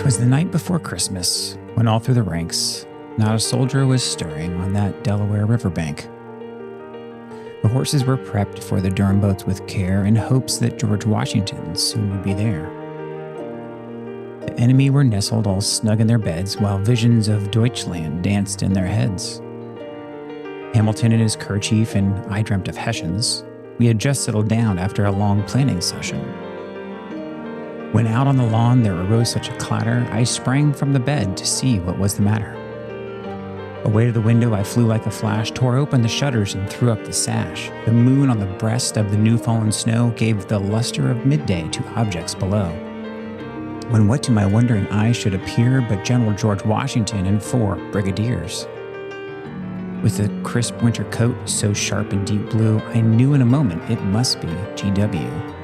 'Twas the night before Christmas, when all through the ranks, not a soldier was stirring on that Delaware riverbank. The horses were prepped for the Durham boats with care in hopes that George Washington soon would be there. The enemy were nestled all snug in their beds while visions of Deutschland danced in their heads. Hamilton in his kerchief and I dreamt of Hessians. We had just settled down after a long planning session. When out on the lawn there arose such a clatter, I sprang from the bed to see what was the matter. Away to the window I flew like a flash, tore open the shutters and threw up the sash. The moon on the breast of the new-fallen snow gave the luster of midday to objects below. When what to my wondering eyes should appear but General George Washington and 4 brigadiers. With a crisp winter coat so sharp and deep blue, I knew in a moment it must be G.W.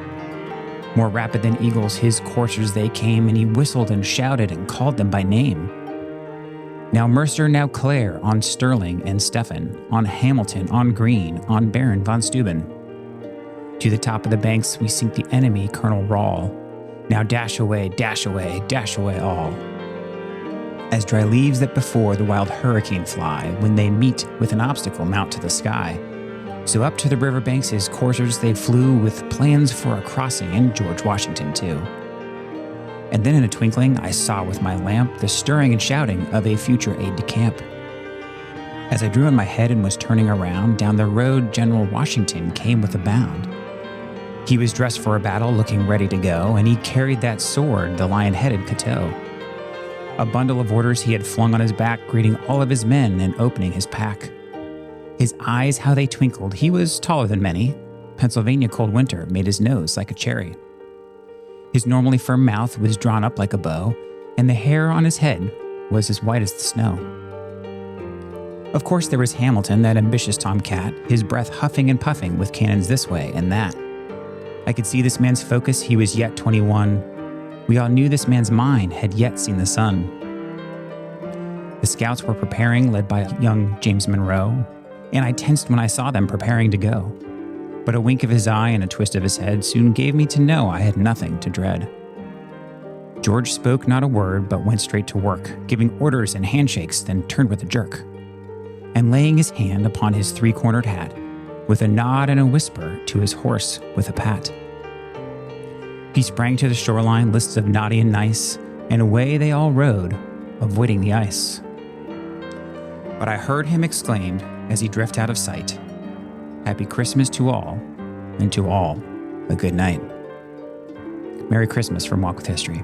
More rapid than eagles, his coursers they came, and he whistled and shouted and called them by name. Now Mercer, now Clare, on Sterling and Stephen, on Hamilton, on Greene, on Baron von Steuben. To the top of the banks we sink the enemy, Colonel Rahl. Now dash away, dash away, dash away all. As dry leaves that before the wild hurricane fly, when they meet with an obstacle mount to the sky. So up to the riverbanks his coursers they flew, with plans for a crossing, and George Washington too. And then in a twinkling I saw with my lamp the stirring and shouting of a future aide-de-camp. As I drew in my head and was turning around, down the road General Washington came with a bound. He was dressed for a battle, looking ready to go, and he carried that sword, the lion-headed Cateau. A bundle of orders he had flung on his back, greeting all of his men and opening his pack. His eyes, how they twinkled. He was taller than many. Pennsylvania cold winter made his nose like a cherry. His normally firm mouth was drawn up like a bow, and the hair on his head was as white as the snow. Of course there was Hamilton, that ambitious tomcat, his breath huffing and puffing with cannons this way and that. I could see this man's focus, he was yet 21. We all knew this man's mind had yet seen the sun. The scouts were preparing, led by young James Monroe, and I tensed when I saw them preparing to go. But a wink of his eye and a twist of his head soon gave me to know I had nothing to dread. George spoke not a word, but went straight to work, giving orders and handshakes, then turned with a jerk. And laying his hand upon his three-cornered hat, with a nod and a whisper to his horse with a pat. He sprang to the shoreline, lists of naughty and nice, and away they all rode, avoiding the ice. But I heard him exclaimed, as he drift out of sight, Happy Christmas to all, and to all a good night. Merry Christmas from Walk with History.